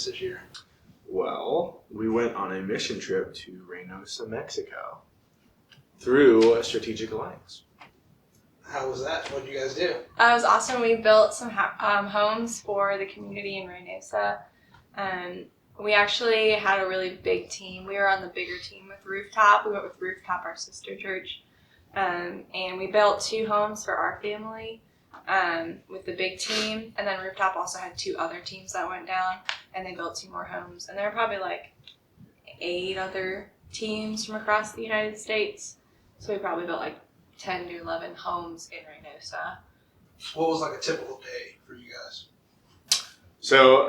this year? Well, we went on a mission trip to Reynosa, Mexico through a strategic alliance. How was that? What did you guys do? It was awesome. We built some homes for the community in Reynosa. We actually had a really big team. We were on the bigger team with Rooftop. We went with Rooftop, our sister church. And we built 2 homes for our family with the big team. And then Rooftop also had 2 other teams that went down, and they built 2 more homes. And there were probably like 8 other teams from across the United States. So we probably built like 10 to 11 homes in Reynosa. What was like a typical day for you guys? So,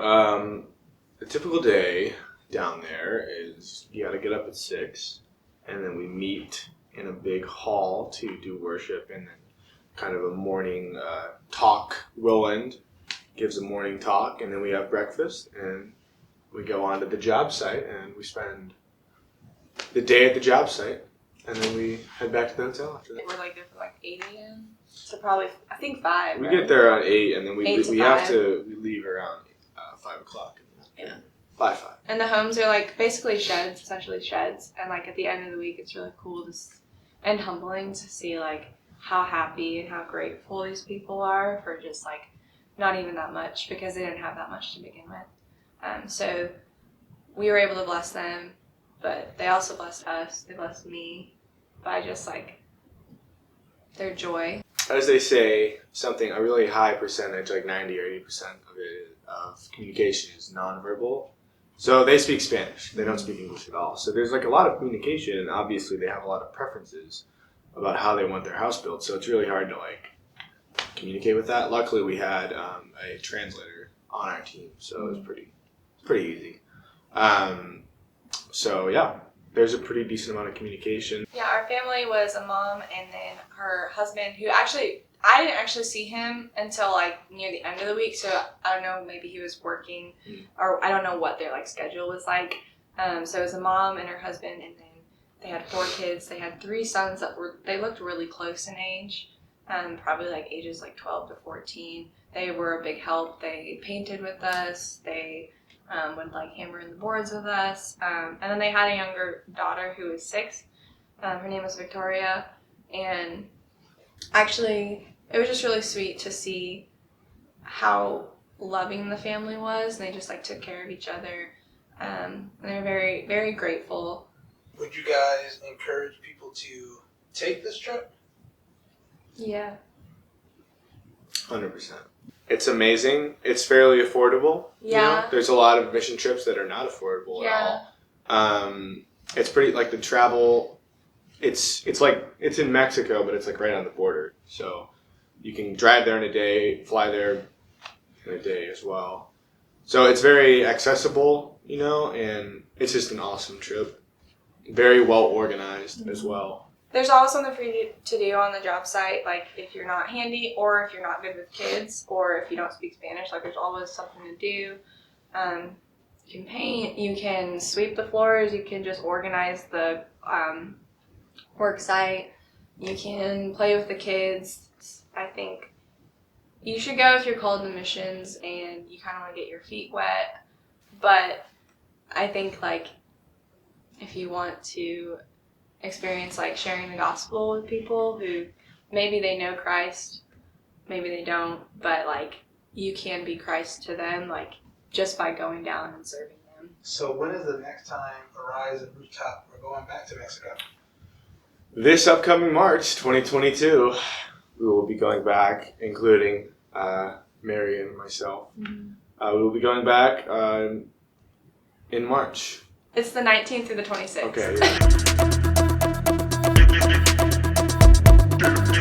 a typical day down there is you got to get up at 6, and then we meet in a big hall to do worship, and then kind of a morning talk. Roland gives a morning talk, and then we have breakfast, and we go on to the job site, and we spend the day at the job site, and then we head back to the hotel after that. We're like there from like 8 a.m. to probably, I think 5. We right? get there around 8, and then we 8 to have 5. we leave around 5 o'clock. Yeah. By 5. And the homes are like basically sheds, essentially sheds. And like at the end of the week, it's really cool and humbling to see like how happy and how grateful these people are for just like not even that much, because they didn't have that much to begin with. So we were able to bless them, but they also blessed us. They blessed me by just like their joy. As they say, a really high percentage, like 90 or 80% of communication is nonverbal. So they speak Spanish. They don't speak English at all. So there's like a lot of communication, and obviously they have a lot of preferences about how they want their house built. So it's really hard to like communicate with that. Luckily, we had a translator on our team, so it was pretty easy. So yeah, there's a pretty decent amount of communication. Yeah, our family was a mom and then her husband, who actually, I didn't actually see him until like near the end of the week. So I don't know, maybe he was working, or I don't know what their like schedule was like. So it was a mom and her husband, and then they had 4 kids. They had 3 sons they looked really close in age, probably like ages like 12 to 14. They were a big help. They painted with us. They would like hammer in the boards with us. And then they had a younger daughter who was 6. Her name was Victoria. And actually, it was just really sweet to see how loving the family was. And they just like took care of each other. And they were very, very grateful. Would you guys encourage people to take this trip? Yeah. 100%. It's amazing. It's fairly affordable. Yeah. You know? There's a lot of mission trips that are not affordable at all. It's pretty, like the travel, it's in Mexico, but it's like right on the border. So you can drive there in a day, fly there in a day as well. So it's very accessible, you know, and it's just an awesome trip. Very well organized as well. There's always something for you to do on the job site, like if you're not handy or if you're not good with kids or if you don't speak Spanish, like there's always something to do. You can paint, you can sweep the floors, you can just organize the work site, you can play with the kids. I think you should go if you're called to missions and you kind of want to get your feet wet, but I think like if you want to experience like sharing the gospel with people who maybe they know Christ, maybe they don't, but like you can be Christ to them, like just by going down and serving them. So when is the next time Arise and Rooftop are going back to Mexico? This upcoming March 2022, we will be going back, including Mary and myself. We will be going back in March. It's the 19th through the 26th. Okay. Yeah.